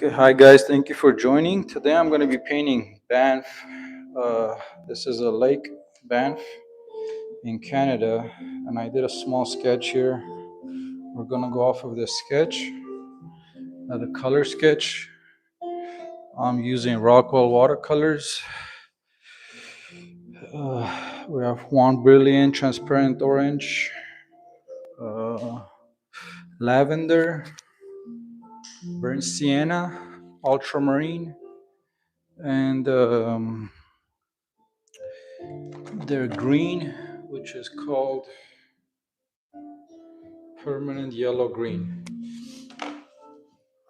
Okay, hi guys, thank you for joining. Today I'm going to be painting Banff. This is a lake, Banff, in Canada, and I did a small sketch here. We're going to go off of this sketch, the color sketch. I'm using Rockwell watercolors. We have one brilliant transparent orange, lavender, burnt sienna, ultramarine, and their green, which is called permanent yellow green.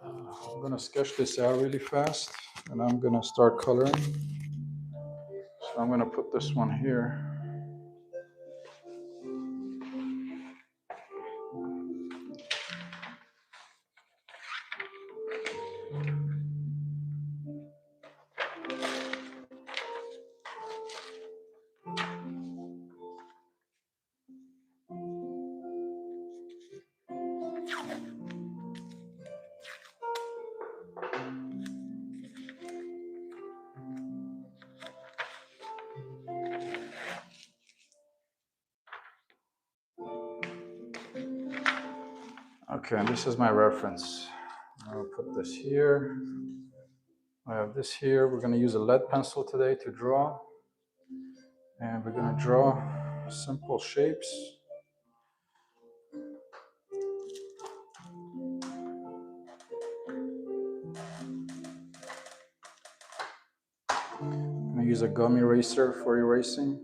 I'm gonna sketch this out really fast and I'm gonna start coloring. So I'm gonna put this one here. Okay, and this is my reference. I'll put this here. I have this here. We're gonna use a lead pencil today to draw. And we're gonna draw simple shapes. I'm gonna use a gum eraser for erasing.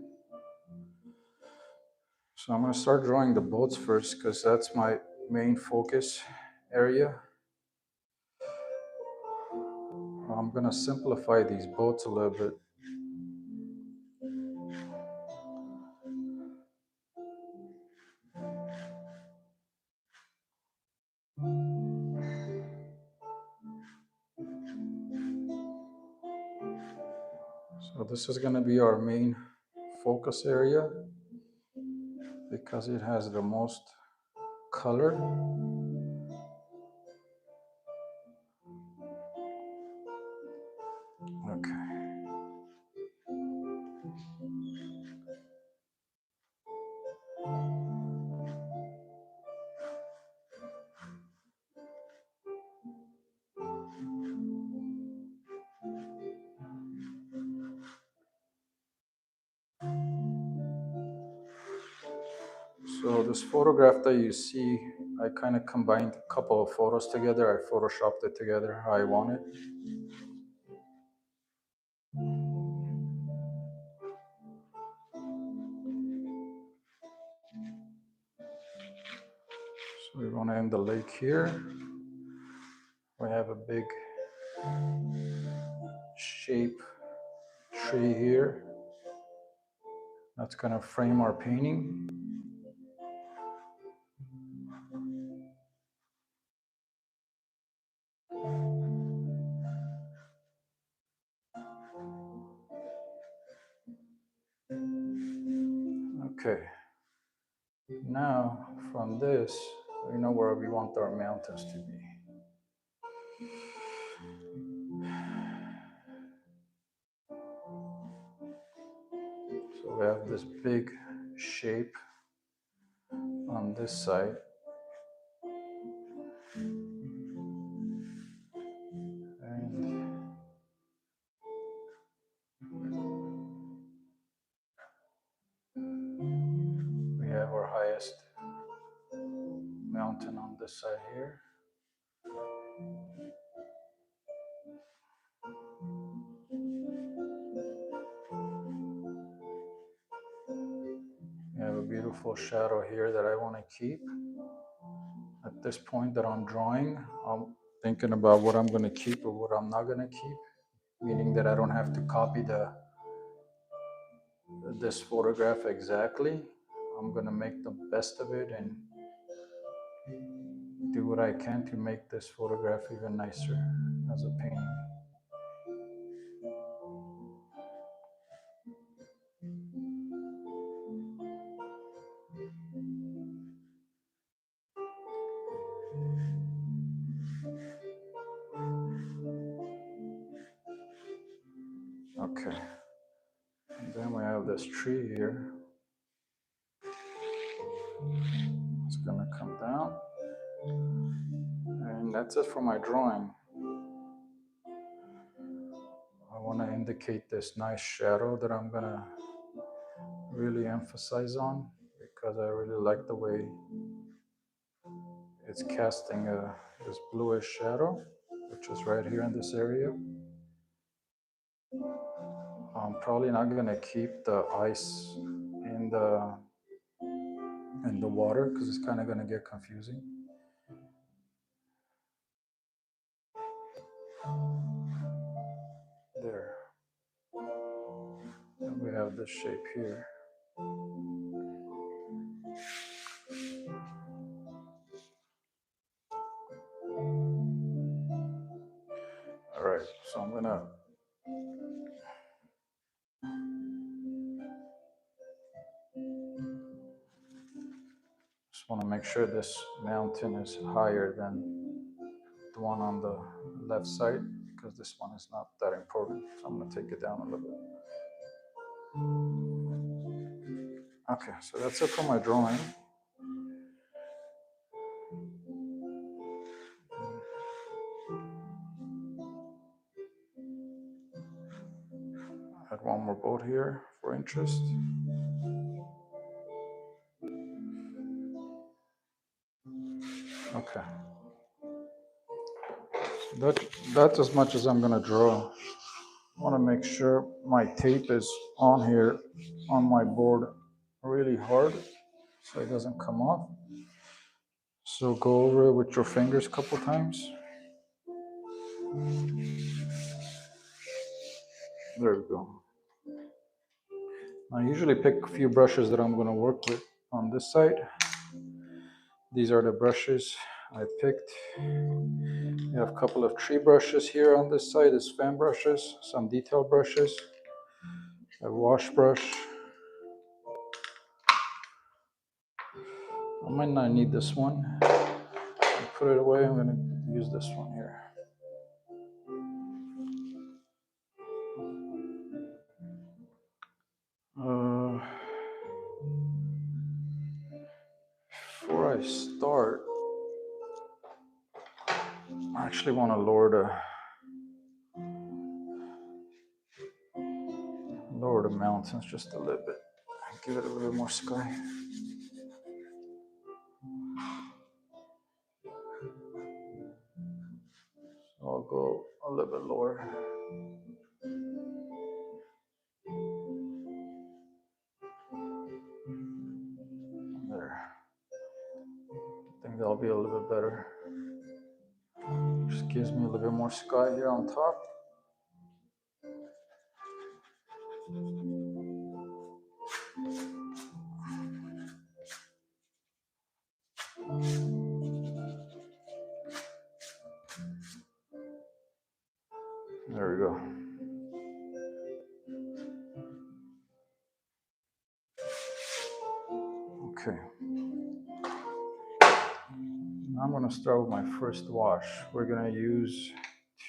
So I'm gonna start drawing the boats first because that's my main focus area. I'm gonna simplify these boats a little bit. So this is gonna be our main focus area because it has the most color. Okay. So this photograph that you see, I kind of combined a couple of photos together. I photoshopped it together how I want it. So we want to end the lake here. We have a big shape tree here. That's going to frame our painting. Okay. Now from this, we know where we want our mountains to be. So we have this big shape on this side. And we have our highest mountain on this side here. We have a beautiful shadow here that I want to keep. At this point that I'm drawing, I'm thinking about what I'm going to keep or what I'm not going to keep, meaning that I don't have to copy this photograph exactly. I'm going to make the best of it and do what I can to make this photograph even nicer as a painting. Okay. And then we have this tree here. It's gonna come down. And that's it for my drawing. I want to indicate this nice shadow that I'm gonna really emphasize on, because I really like the way it's casting this bluish shadow, which is right here in this area. I'm probably not gonna keep the ice in the water because it's kind of gonna get confusing. There. And we have this shape here. All right, so I'm gonna just want to make sure this mountain is higher than the one on the left side, because this one is not that important. So I'm gonna take it down a little bit. Okay, so that's it for my drawing. Add one more boat here for interest. Okay. That's as much as I'm gonna draw. I want to make sure my tape is on here on my board really hard so it doesn't come off. So go over it with your fingers a couple times. There we go. I usually pick a few brushes that I'm going to work with on this side. These are the brushes I picked. We have a couple of tree brushes here on this side as fan brushes, some detail brushes, a wash brush. I might not need this one. I'll put it away. I'm going to use this one here. Before I start, I actually want to lower the mountains just a little bit. Give it a little more sky. So I'll go a little bit lower. There. I think that'll be a little bit better. Just gives me a little bit more sky here on top. There we go. Okay. Now I'm going to start with my first wash. We're going to use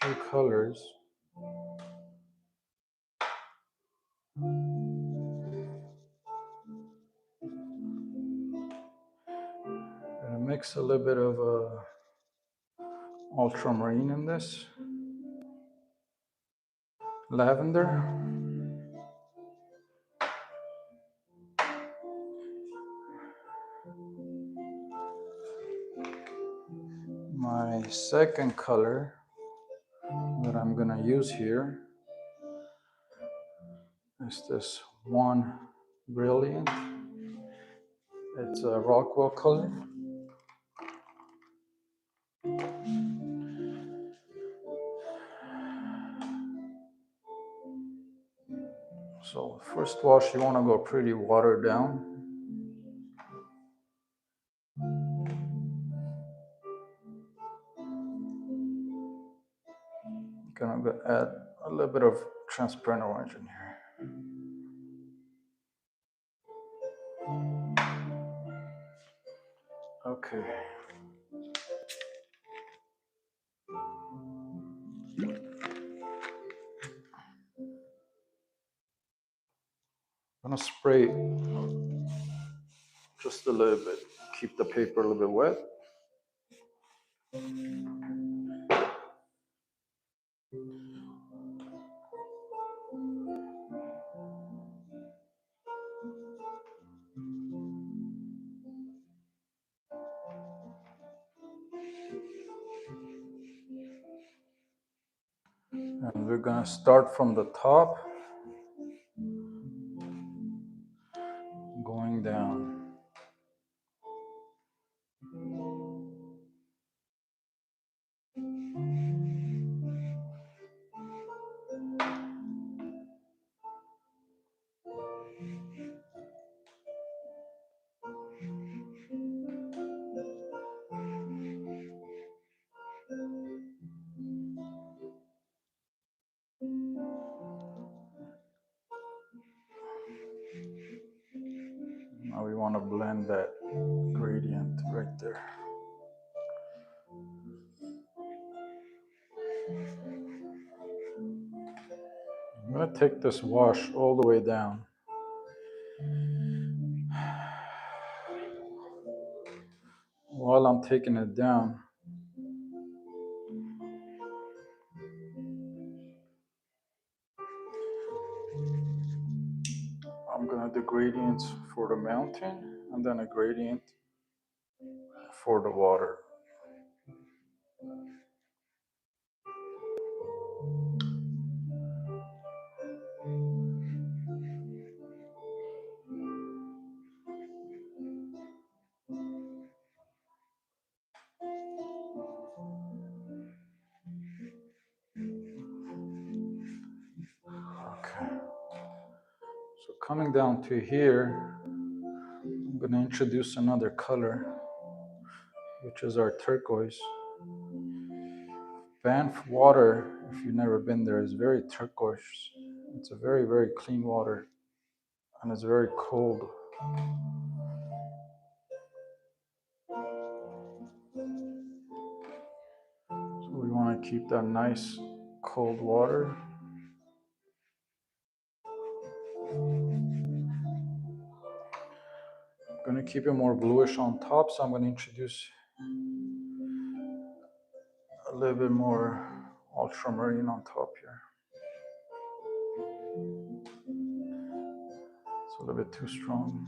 two colors. And mix a little bit of ultramarine in this. Lavender. My second color that I'm going to use here is this one brilliant. It's a Rockwell color. So first wash, you want to go pretty watered down. Gonna add a little bit of transparent orange in here. Okay. gonna spray just a little bit, keep the paper a little bit wet. And we're gonna start from the top, going down. Now we want to blend that gradient right there. I'm going to take this wash all the way down. While I'm taking it down, I'm going to do gradients for the mountain and then a gradient for the water. Okay. So coming down to here, I'm going to introduce another color, which is our turquoise. Banff water, if you've never been there, is very turquoise. It's a very, very clean water, and it's very cold. So we want to keep that nice cold water. I'm going to keep it more bluish on top, so I'm going to introduce a little bit more ultramarine on top here. It's a little bit too strong.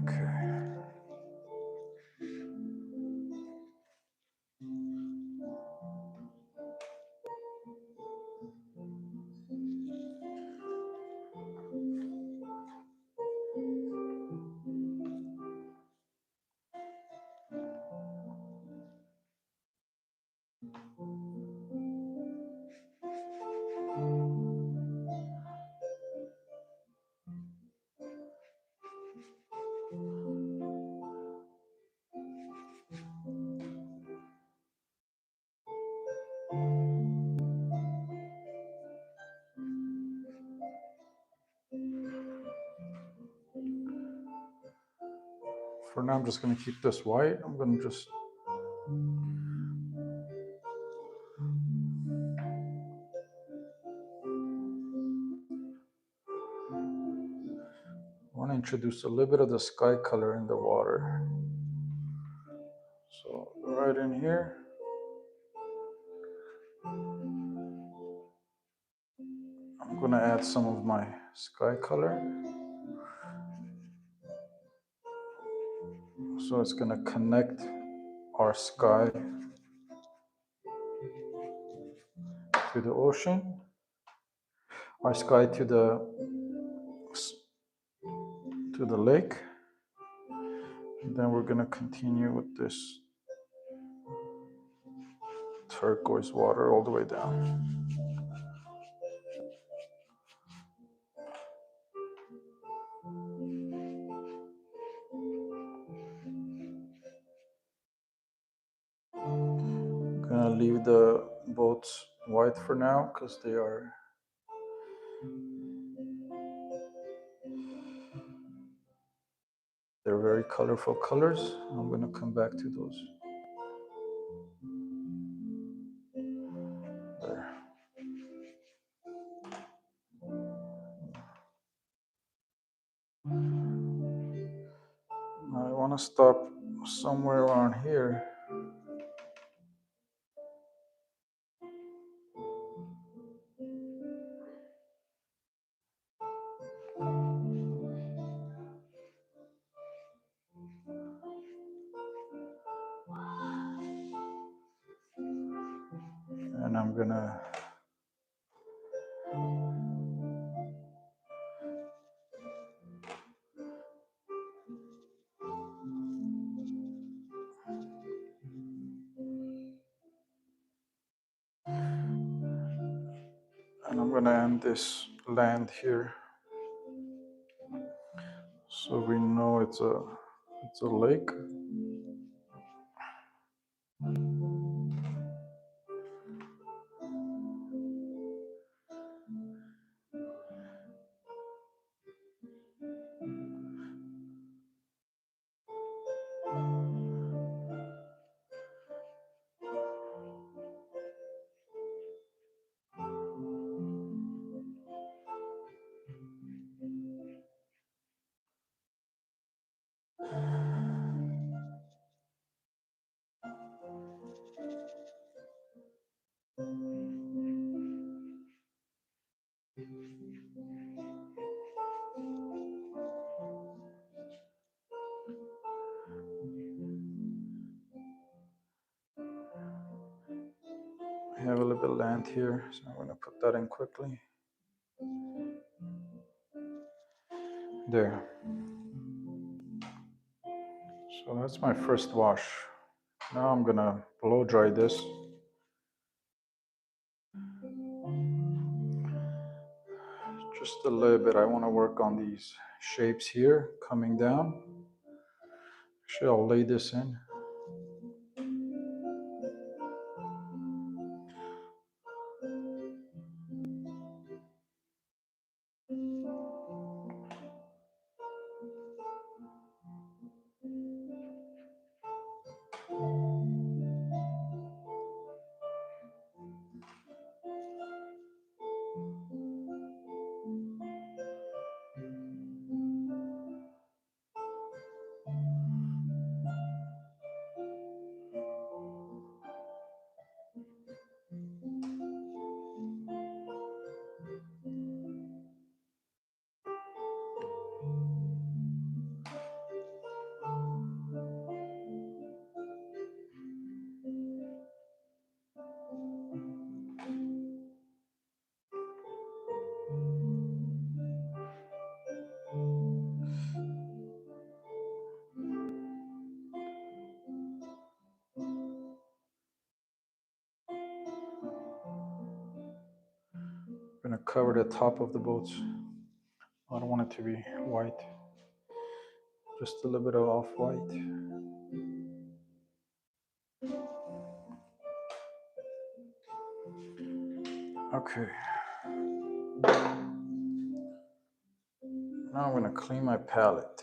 Okay. For now, I'm just going to keep this white. I'm going to just want to introduce a little bit of the sky color in the water. So right in here. I'm going to add some of my sky color. So it's going to connect our sky to the ocean, our sky to the lake. And then we're going to continue with this turquoise water all the way down. I'm gonna leave the boats white for now because they're very colorful colors. I'm gonna come back to those. There. I want to stop somewhere around here. And I'm gonna end this land here, so we know it's a lake. I have a little bit of land here, so I'm gonna put that in quickly. There. So that's my first wash. Now I'm gonna blow dry this. Just a little bit. I want to work on these shapes here coming down. Actually, I'll lay this in. I'm gonna cover the top of the boats. I don't want it to be white. Just a little bit of off-white. Okay. Now I'm gonna clean my palette.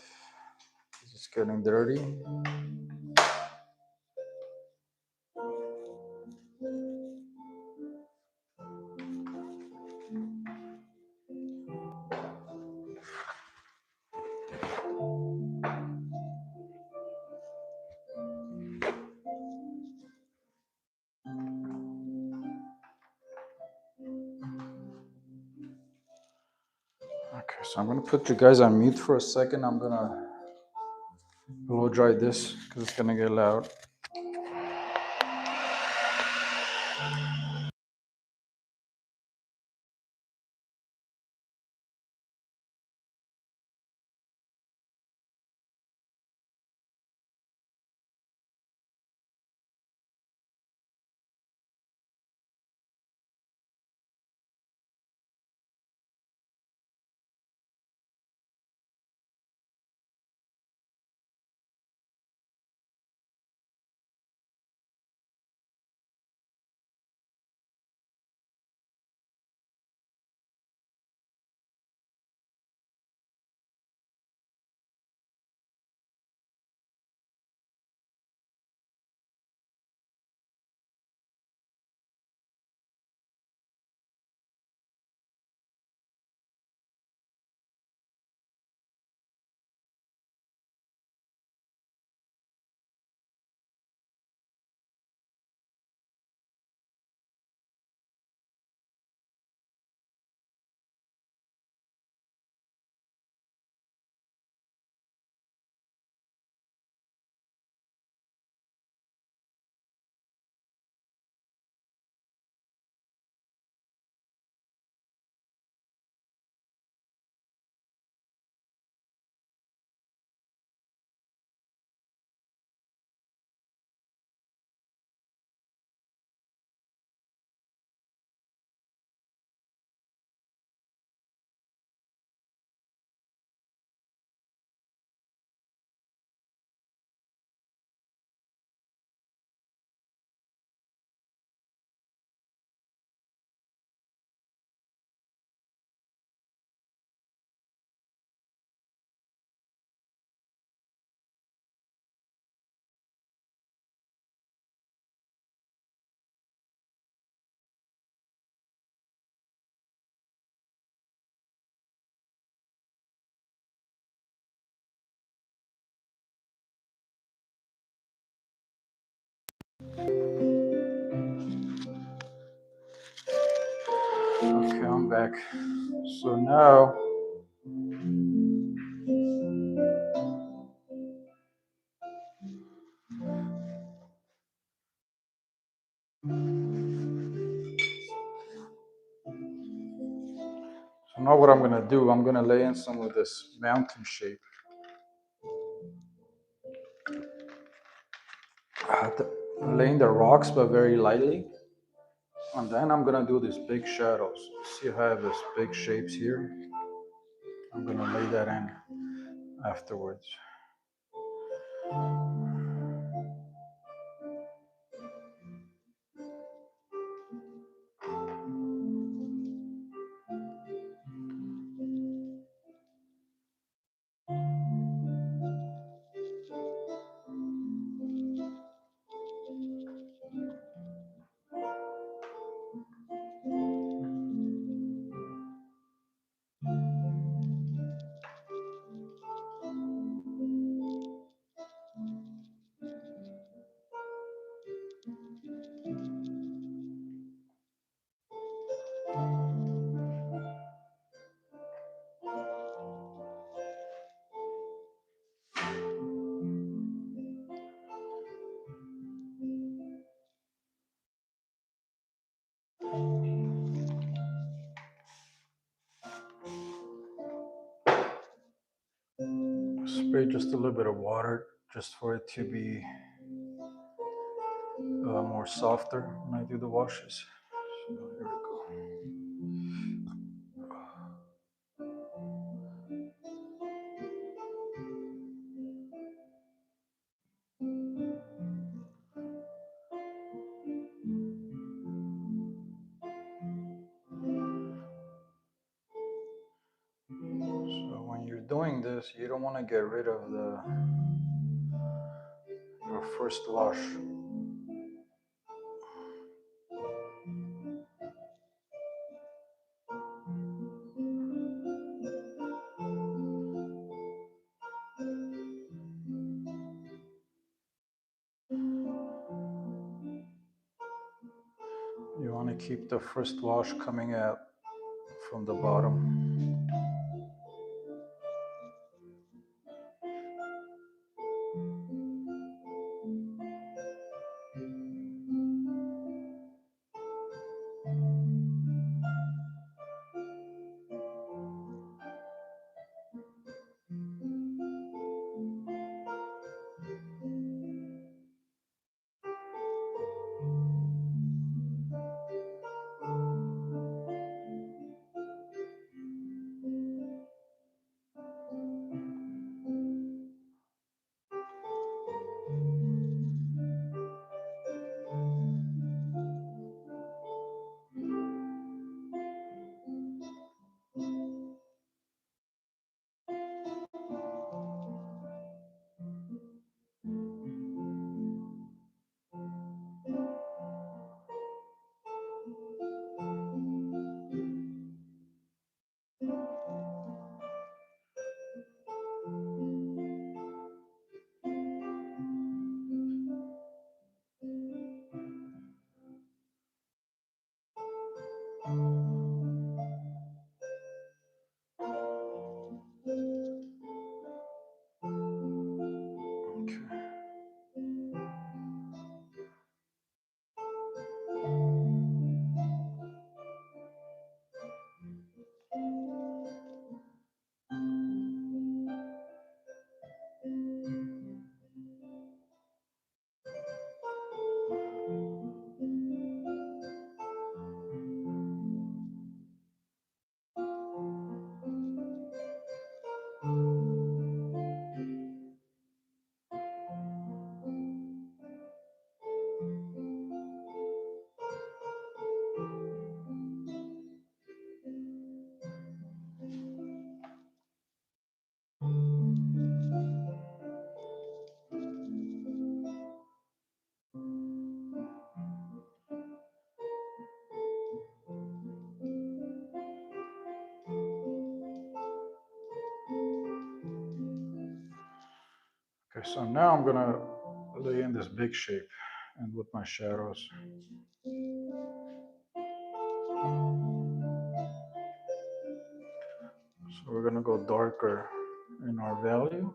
It's getting dirty. Okay, so I'm gonna put you guys on mute for a second. I'm gonna blow dry this because it's gonna get loud. back. So now what I'm gonna do, I'm gonna lay in some of this mountain shape. Laying the rocks, but very lightly. And then I'm gonna do these big shadows. See how I have these big shapes here? I'm gonna lay that in afterwards. Spray just a little bit of water just for it to be more softer when I do the washes. So here we go. So when you're doing this, you don't want to get rid of your first wash. You want to keep the first wash coming out from the bottom. Okay. Okay, so now I'm gonna lay in this big shape and with my shadows. we're gonna go darker in our value.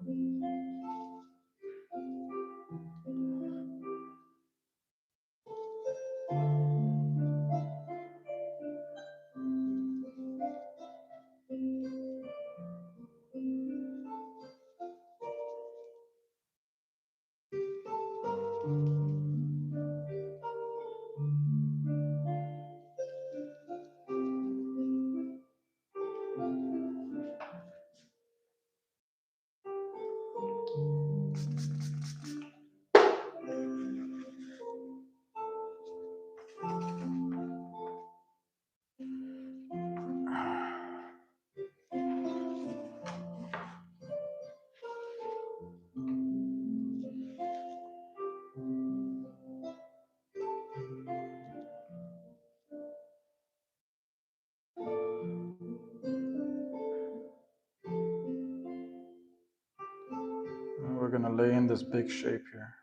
And we're gonna lay in this big shape here,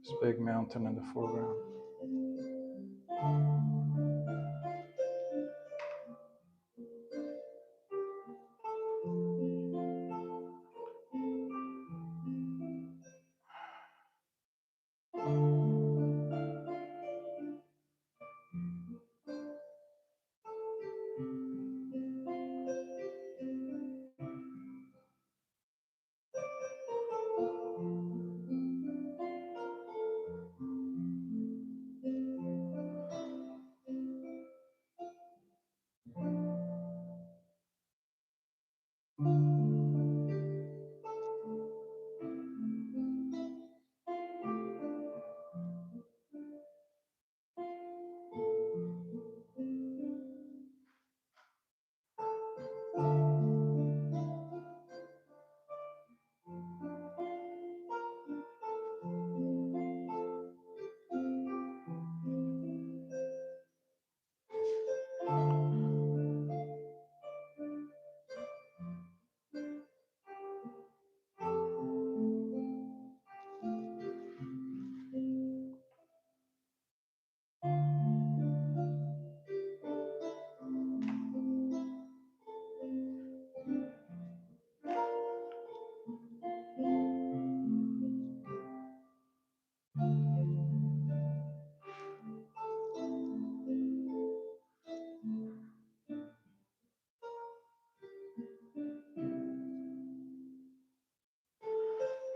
this big mountain in the foreground.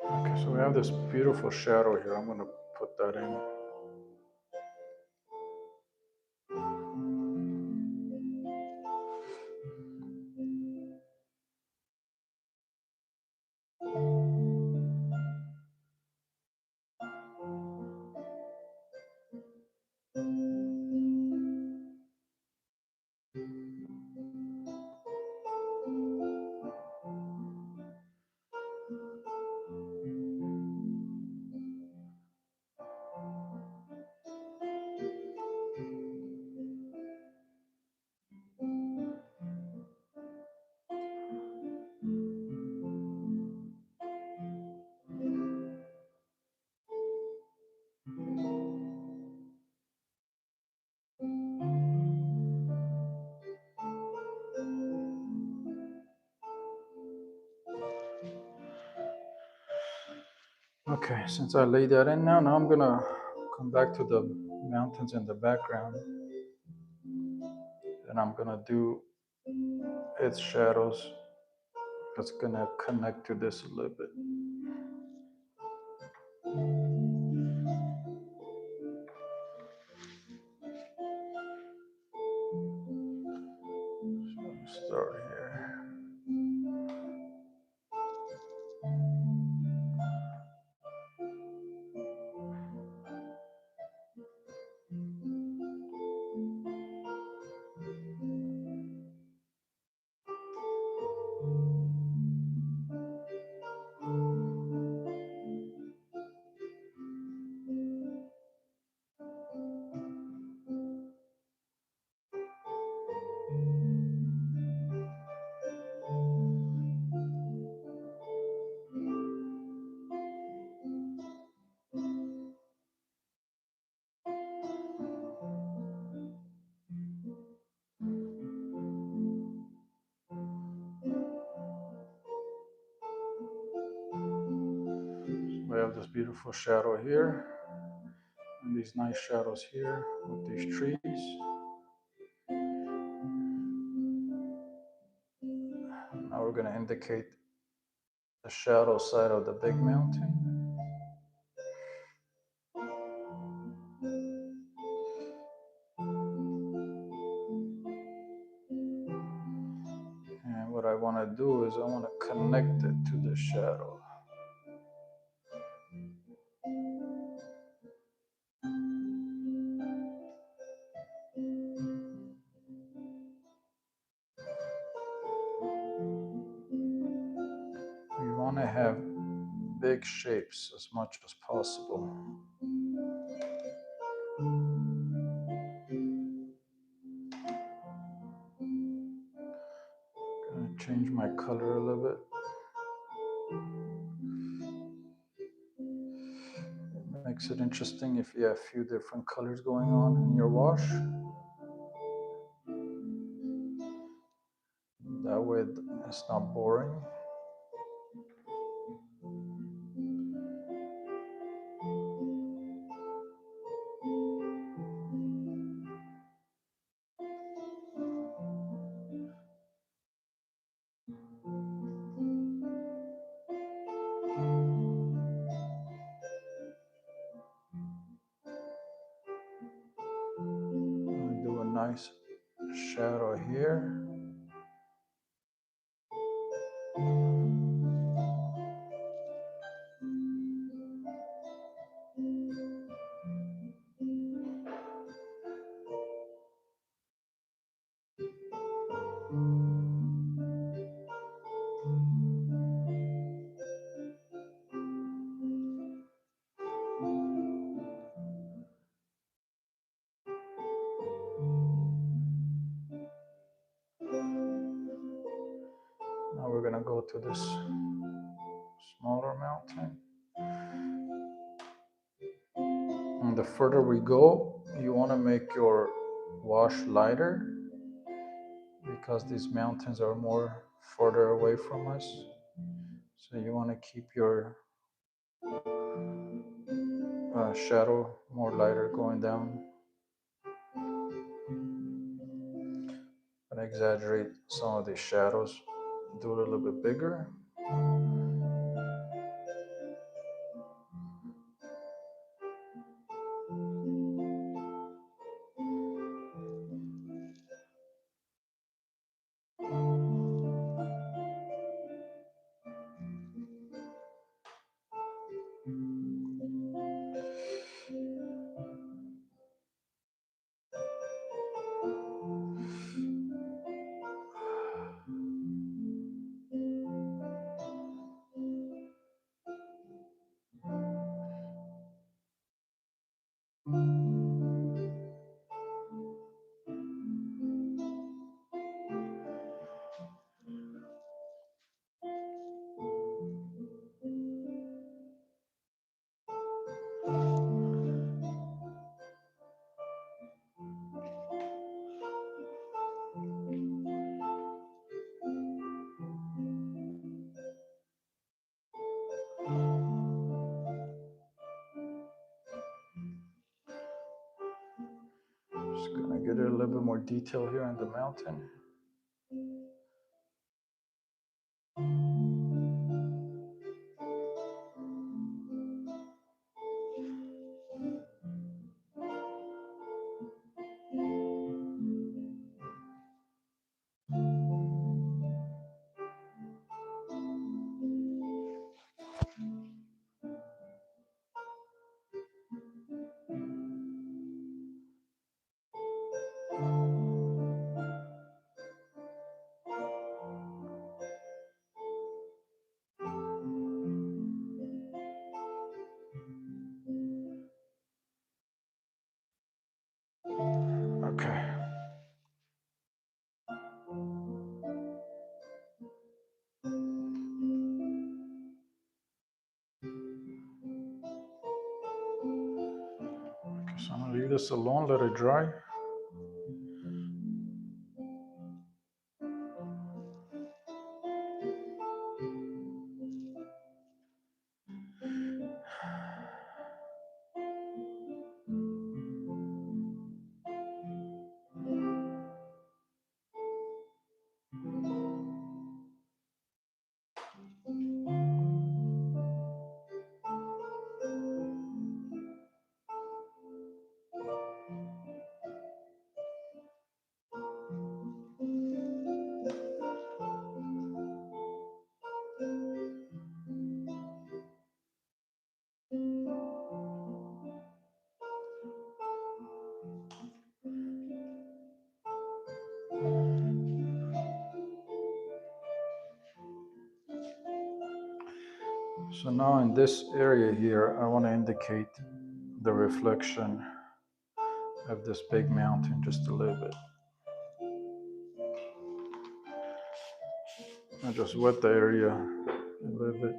Okay, so we have this beautiful shadow here. I'm gonna put that in. Okay, since I laid that in now I'm gonna come back to the mountains in the background, and I'm gonna do its shadows. It's gonna connect to this a little bit. So start here. have this beautiful shadow here, and these nice shadows here with these trees. Now we're going to indicate the shadow side of the big mountain. And what I want to do is I want to connect it to the shadow. We want to have big shapes as much as possible. Gonna change my color a little bit. It makes it interesting if you have a few different colors going on in your wash. That way it's not boring. Do a nice shadow here. Now we're gonna go to this smaller mountain. And the further we go, you want to make your wash lighter because these mountains are more further away from us. So you want to keep your shadow more lighter going down. And exaggerate some of these shadows, do it a little bit bigger. Just gonna get a little bit more detail here on the mountain. Okay. So I'm gonna leave this alone, let it dry. So now in this area here, I want to indicate the reflection of this big mountain just a little bit. I just wet the area a little bit.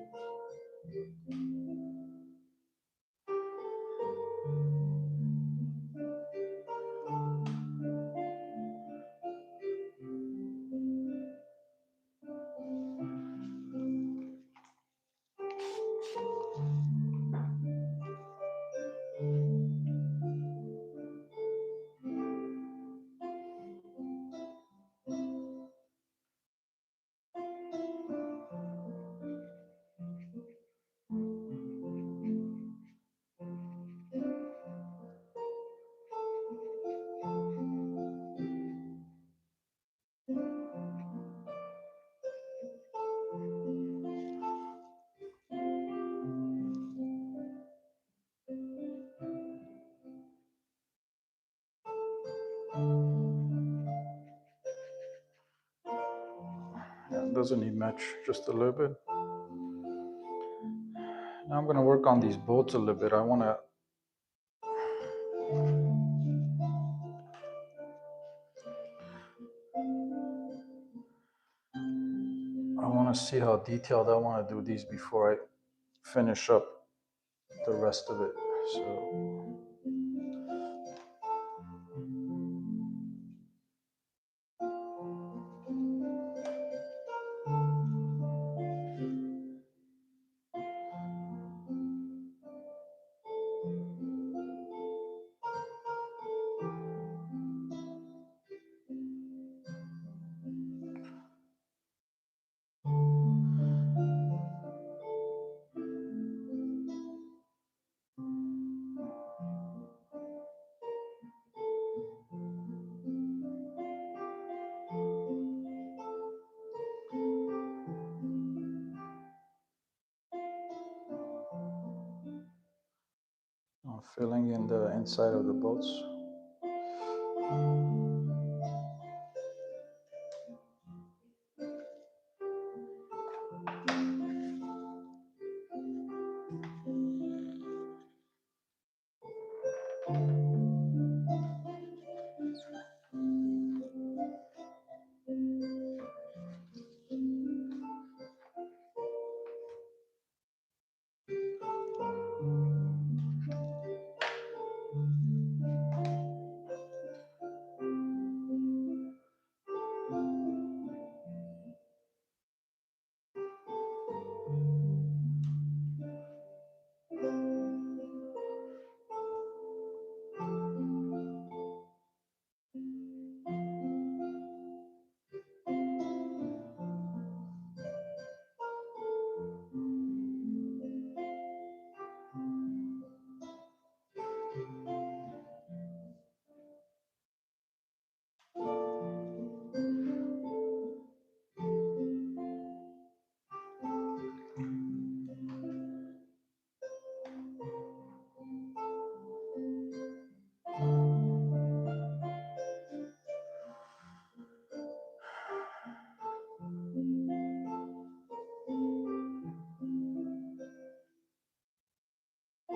Yeah, it doesn't need much, just a little bit. Now I'm going to work on these boats a little bit. I want to see how detailed I want to do these before I finish up the rest of it. So I'm filling in the inside of the boats.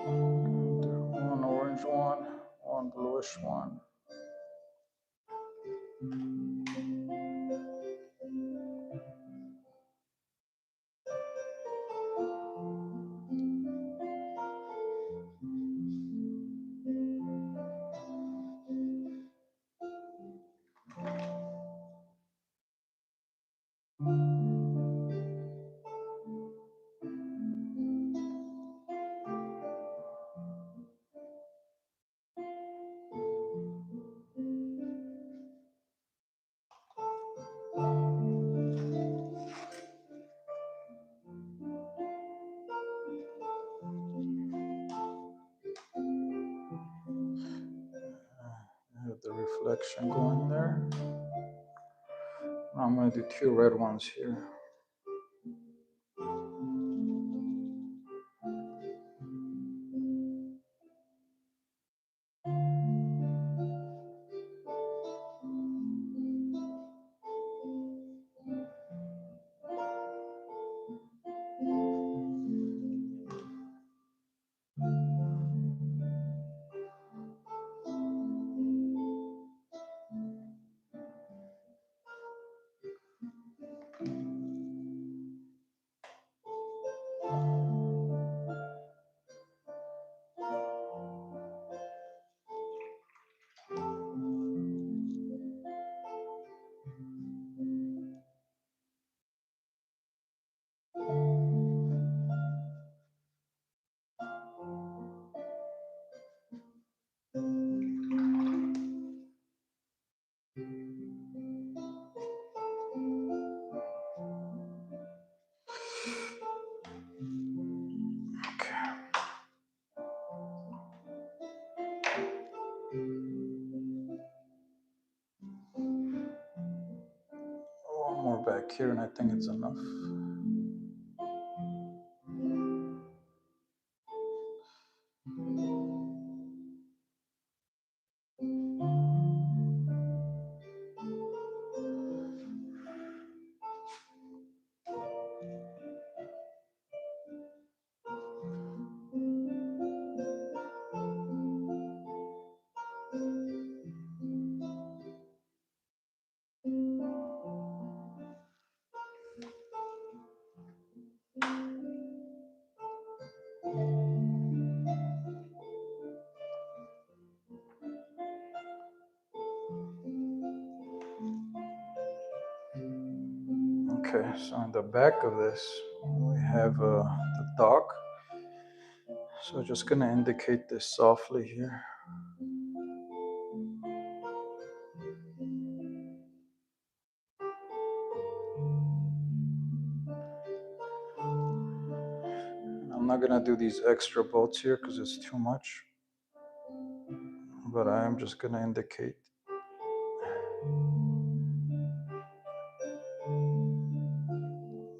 One orange one, one bluish one. I have the reflection going there. Now I'm going to do two red ones here. back here, and I think it's enough. Okay, so on the back of this, we have the dog. So just gonna indicate this softly here. I'm not gonna do these extra bolts here because it's too much, but I am just gonna indicate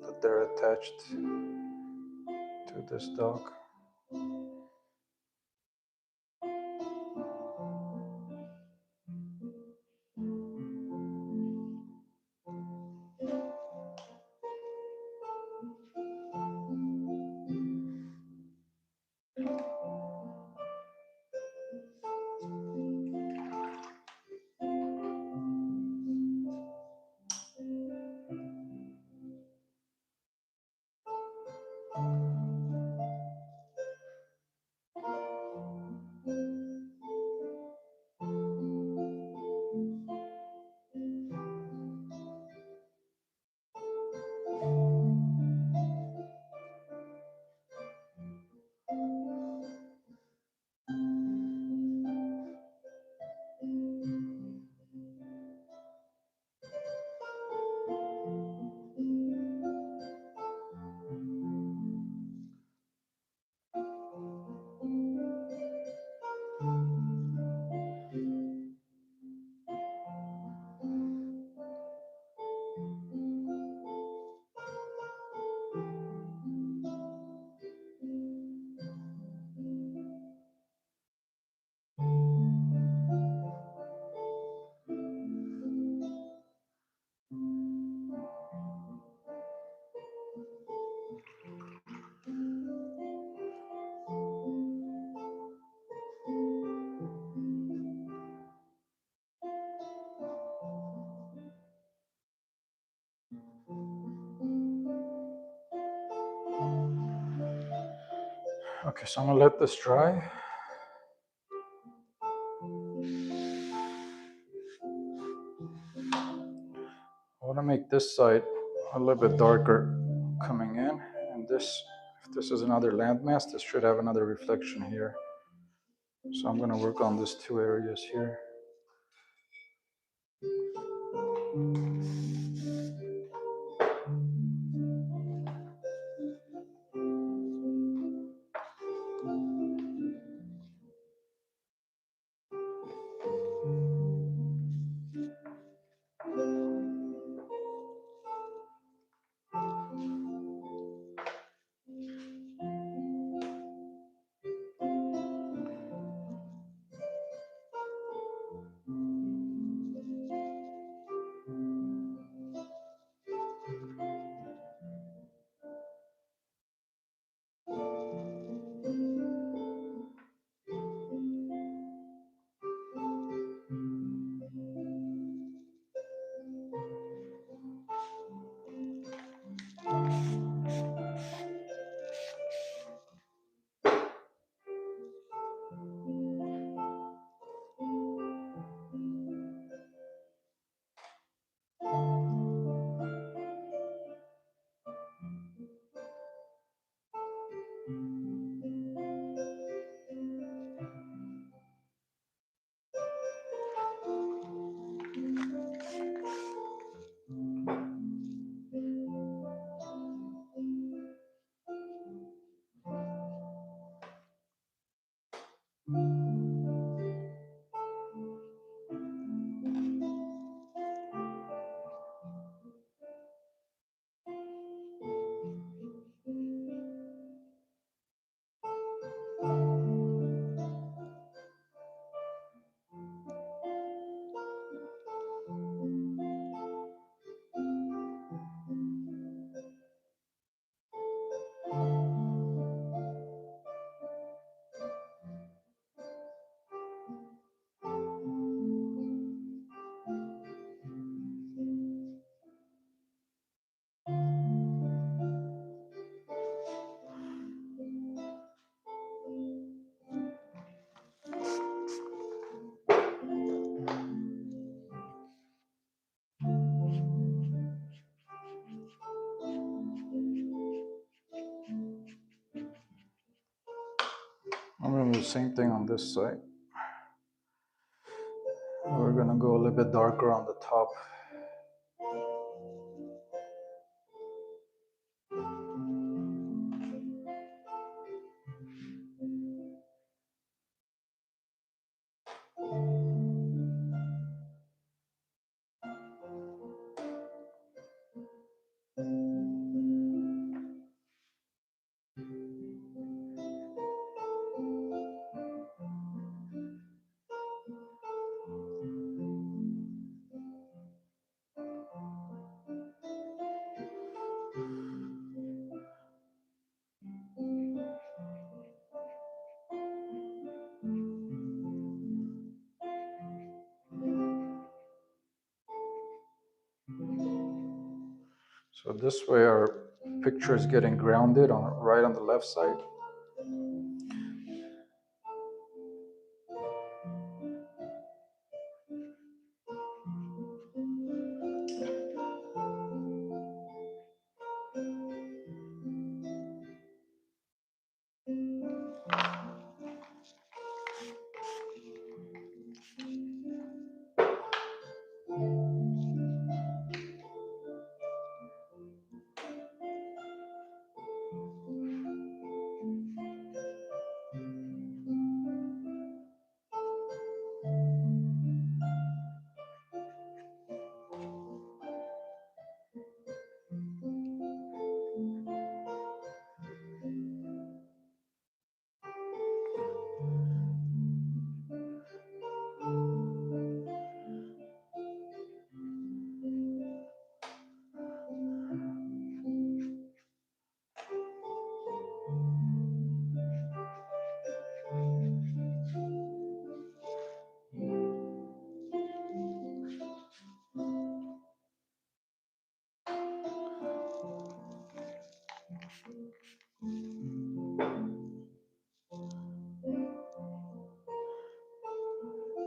that they're attached to this dog. Okay, so I'm gonna let this dry. I want to make this side a little bit darker coming in, and this, if this is another landmass, this should have another reflection here. So I'm going to work on these two areas here. I'm gonna do the same thing on this side. We're gonna go a little bit darker on the top. So this way our picture is getting grounded on right on the left side.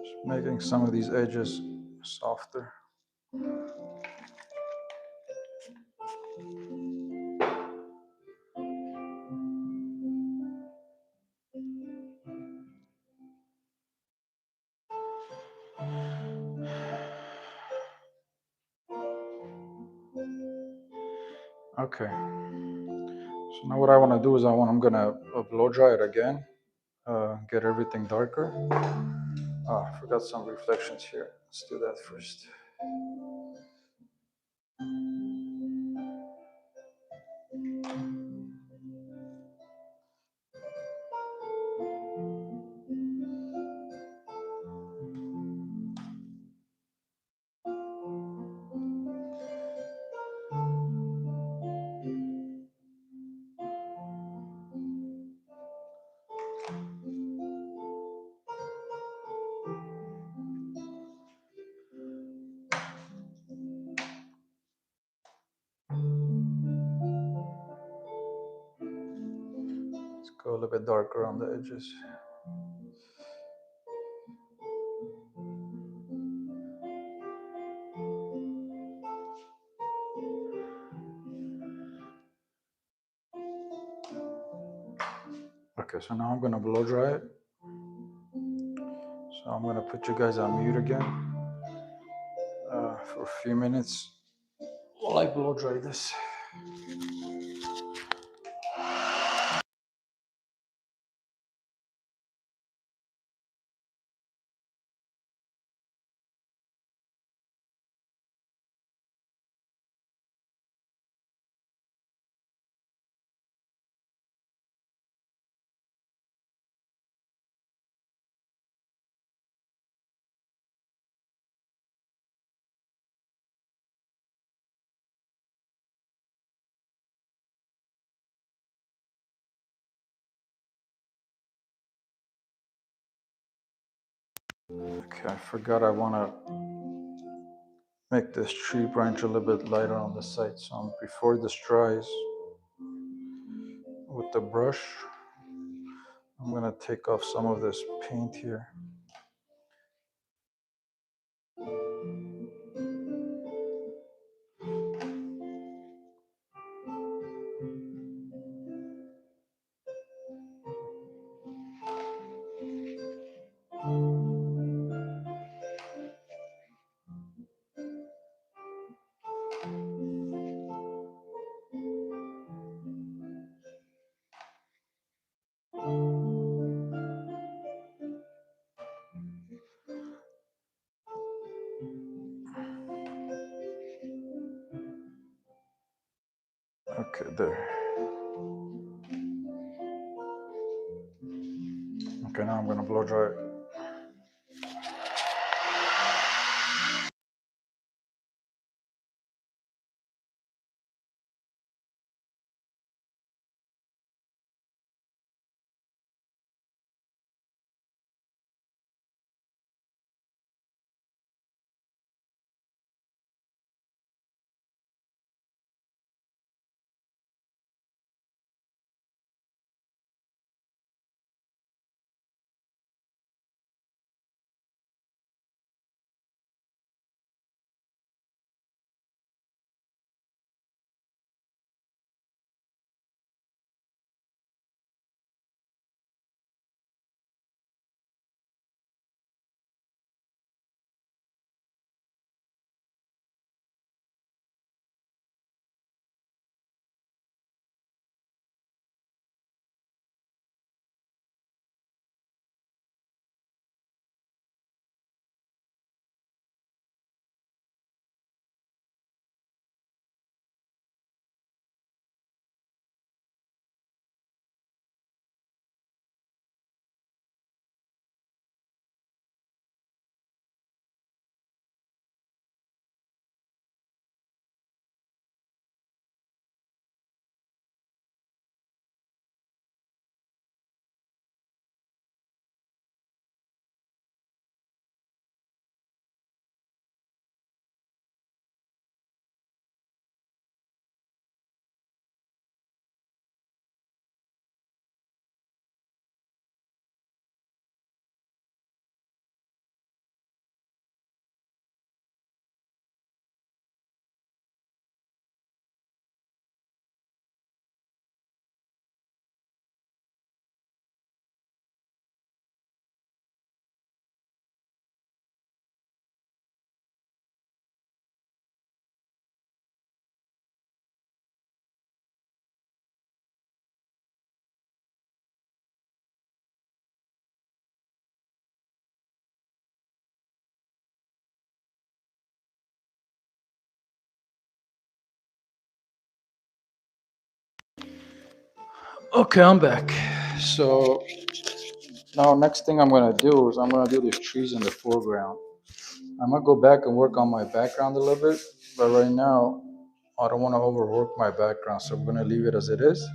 Just making some of these edges softer. Okay, so now what I want to do is I'm gonna blow dry it again, get everything darker. I forgot some reflections here. Let's do that first. Let's go a little bit darker on the edges. Okay, so now I'm gonna blow dry it. So I'm gonna put you guys on mute again for a few minutes while I blow dry this. Okay, I forgot I wanna make this tree branch a little bit lighter on the side. So before this dries, with the brush, I'm gonna take off some of this paint here. Okay, there. Okay, now I'm gonna blow dry it. Okay, I'm back. So now next thing I'm gonna do is I'm gonna do these trees in the foreground. I'm gonna go back and work on my background a little bit, but right now I don't want to overwork my background, so I'm gonna leave it as it is.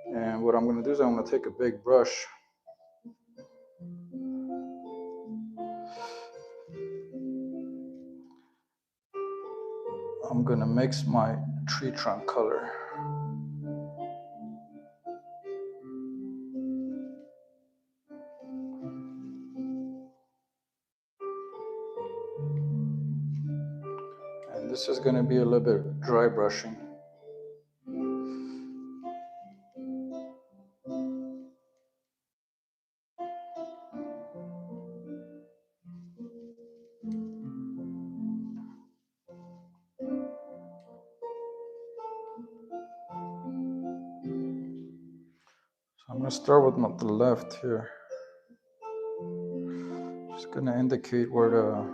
And what I'm gonna do is I'm gonna take a big brush. I'm gonna mix my tree trunk color. And this is gonna be a little bit dry brushing. So I'm gonna start with the left here. Just gonna indicate where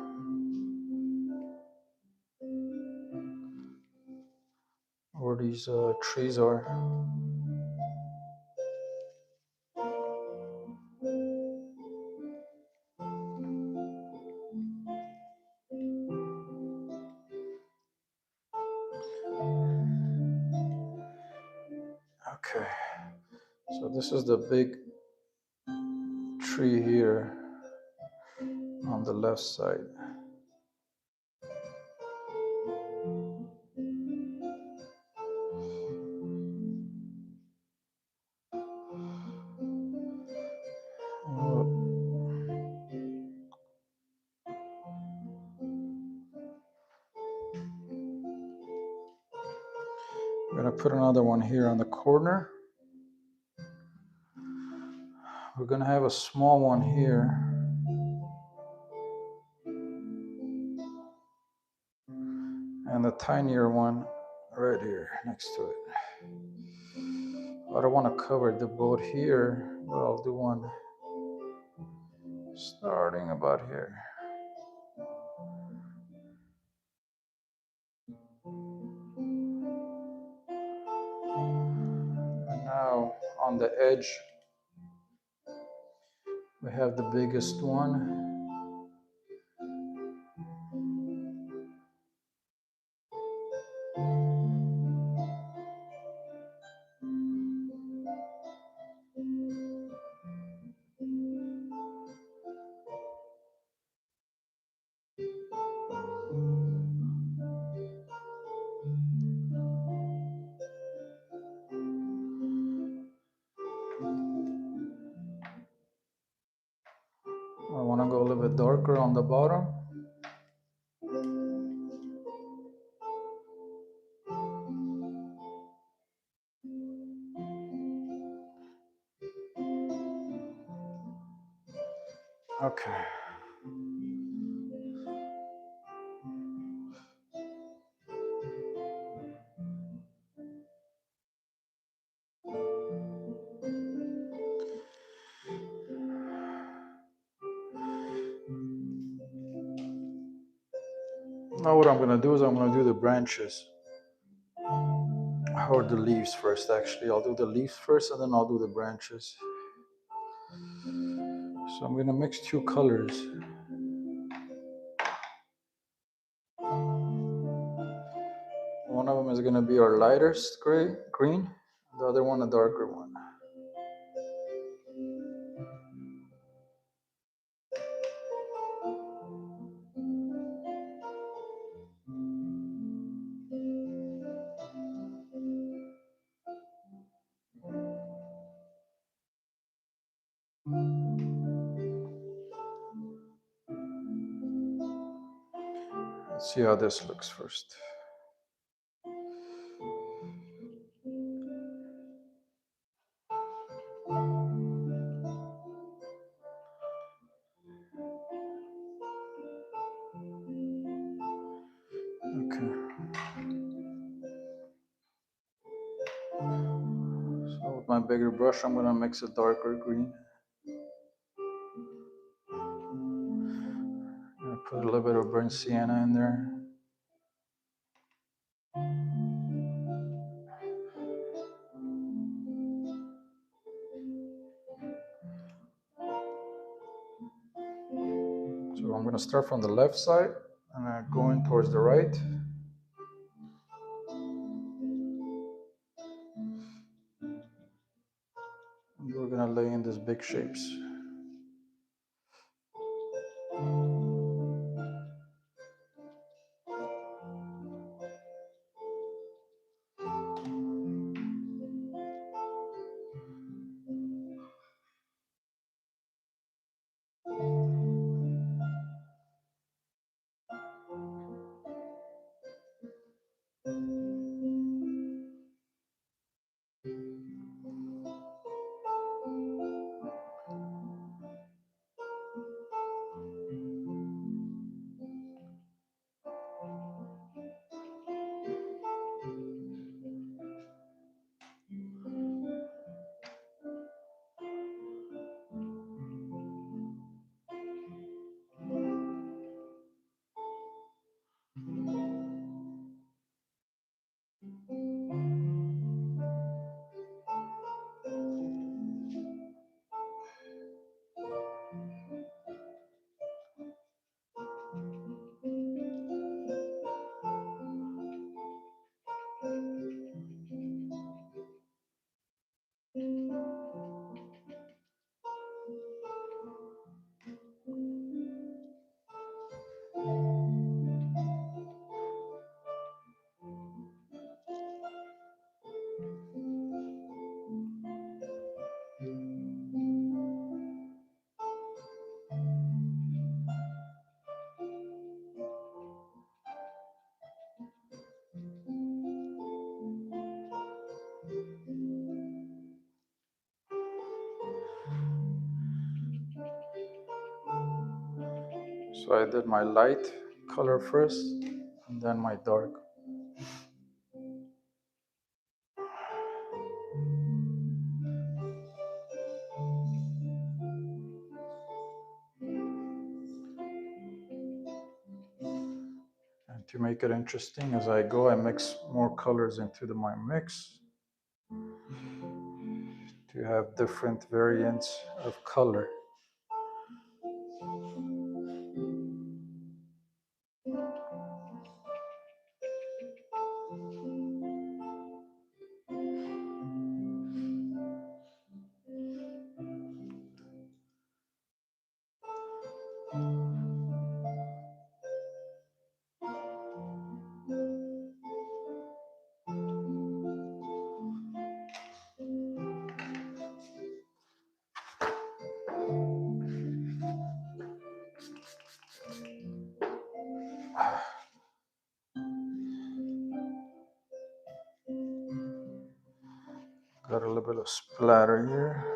these trees are. Okay, so this is the big tree here on the left side. I'm gonna put another one here on the corner. We're gonna have a small one here. And the tinier one right here next to it. I don't want to cover the boat here, but I'll do one starting about here. edge. We have the biggest one. I want to go a little bit darker on the bottom. Okay. Now what I'm going to do is I'm going to do the branches. Or the leaves first, actually. I'll do the leaves first and then I'll do the branches. So I'm going to mix two colors. One of them is going to be our lightest green, the other one a darker one. Let's see how this looks first. Okay. So with my bigger brush, I'm going to mix a darker green. I'm going to put a little bit of burnt sienna in there. So I'm going to start from the left side and going towards the right. And we're going to lay in these big shapes. So I did my light color first and then my dark. And to make it interesting, as I go, I mix more colors into my mix to you have different variants of color. Got a little bit of splatter here.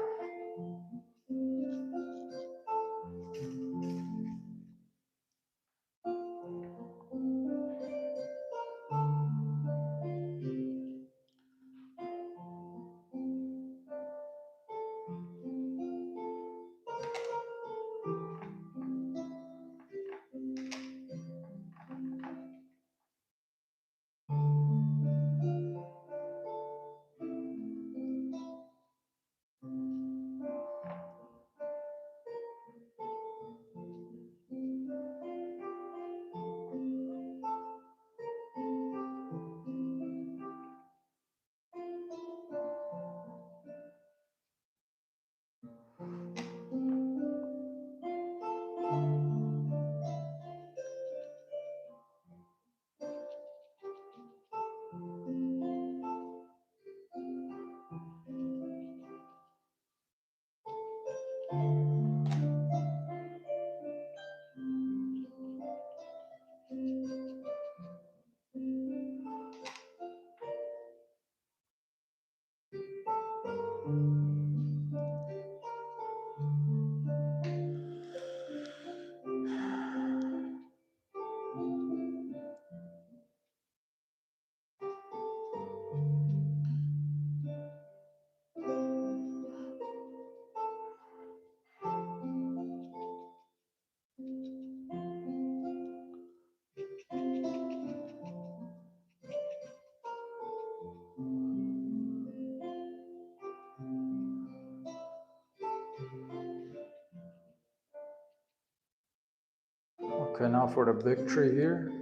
Okay, now for the big tree here.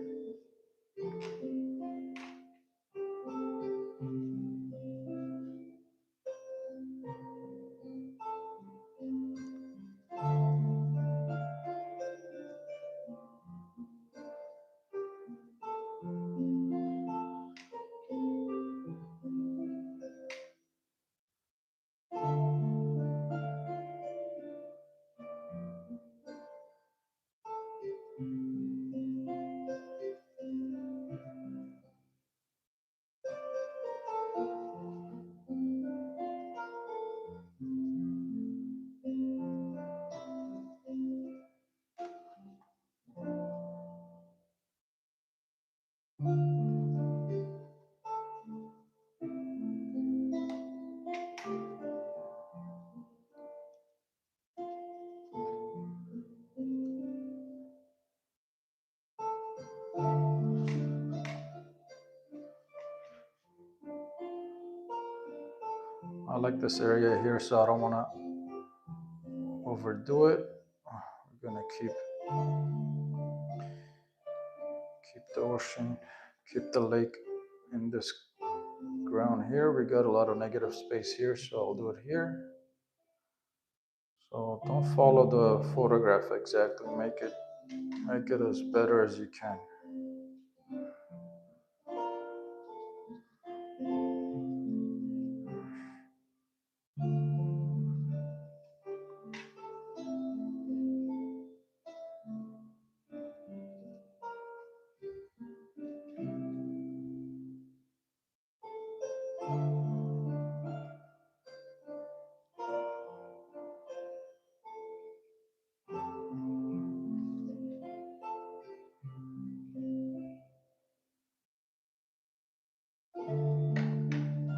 I like this area here, so I don't want to overdo it. We're gonna keep the ocean, keep the lake in this ground here. We got a lot of negative space here, so I'll do it here. So don't follow the photograph exactly. Make it as better as you can.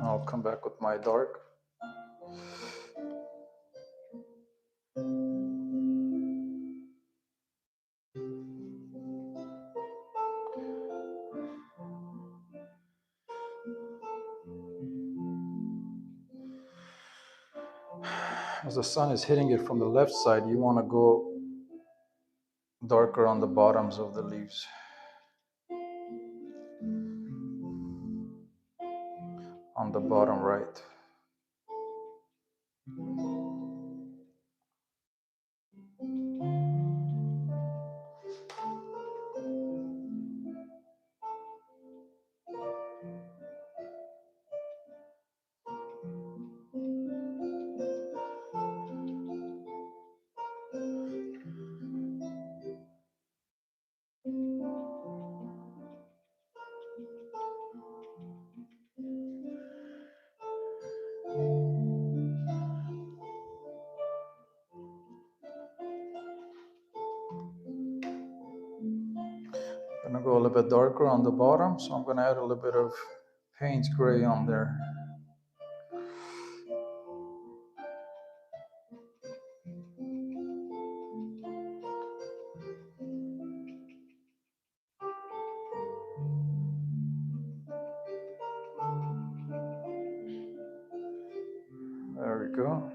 I'll come back with my dark. as the sun is hitting it from the left side, you want to go darker on the bottoms of the leaves. On the bottom right. I'm gonna go a little bit darker on the bottom, so I'm gonna add a little bit of paint gray on there. There we go.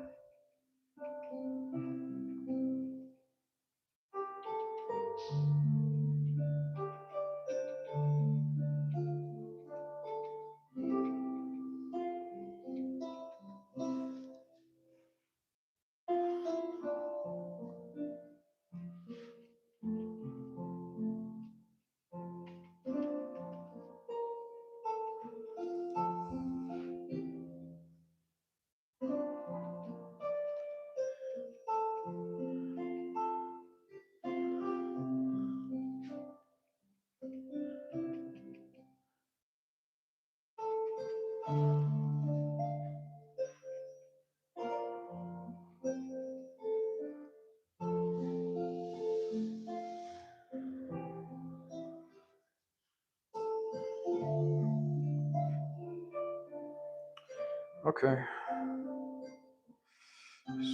Okay.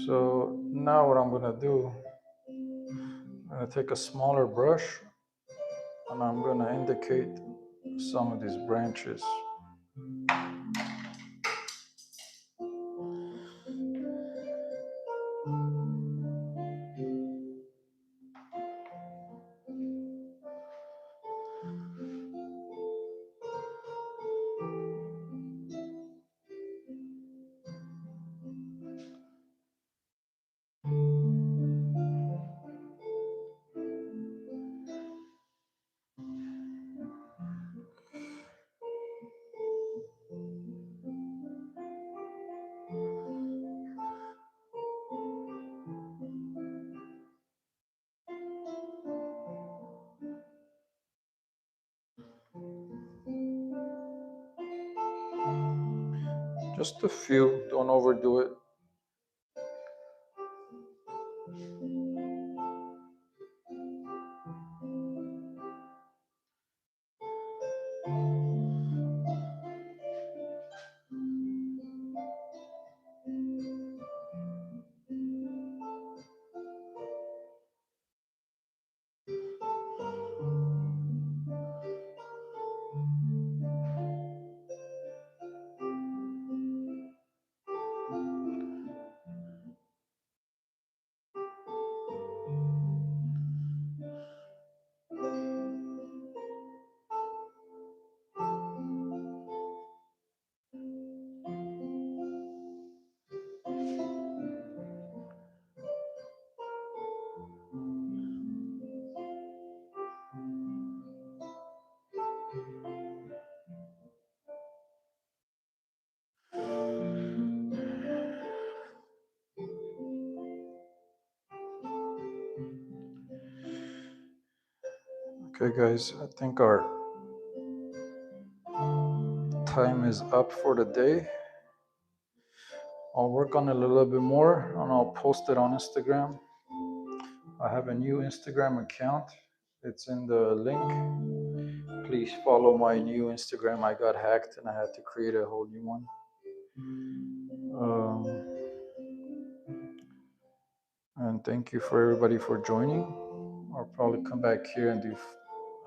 So now what I'm gonna do, I'm gonna take a smaller brush and I'm gonna indicate some of these branches. Just a few, don't overdo it. Okay guys, I think our time is up for the day. I'll work on it a little bit more and I'll post it on Instagram. I have a new Instagram account. It's in the link. Please follow my new Instagram. I got hacked and I had to create a whole new one. And thank you for everybody for joining. I'll probably come back here and do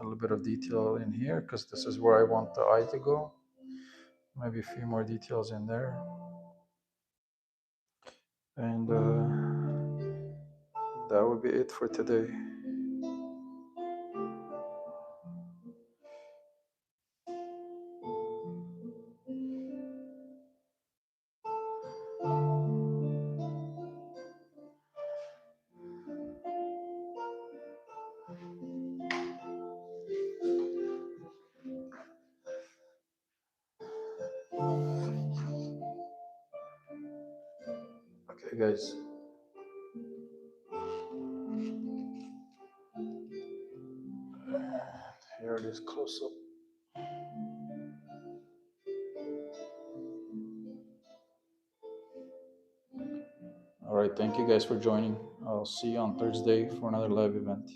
a little bit of detail in here because this is where I want the eye to go. Maybe a few more details in there. And that would be it for today. Okay, guys. Here it is close up. All right, thank you guys for joining. I'll see you on Thursday for another live event.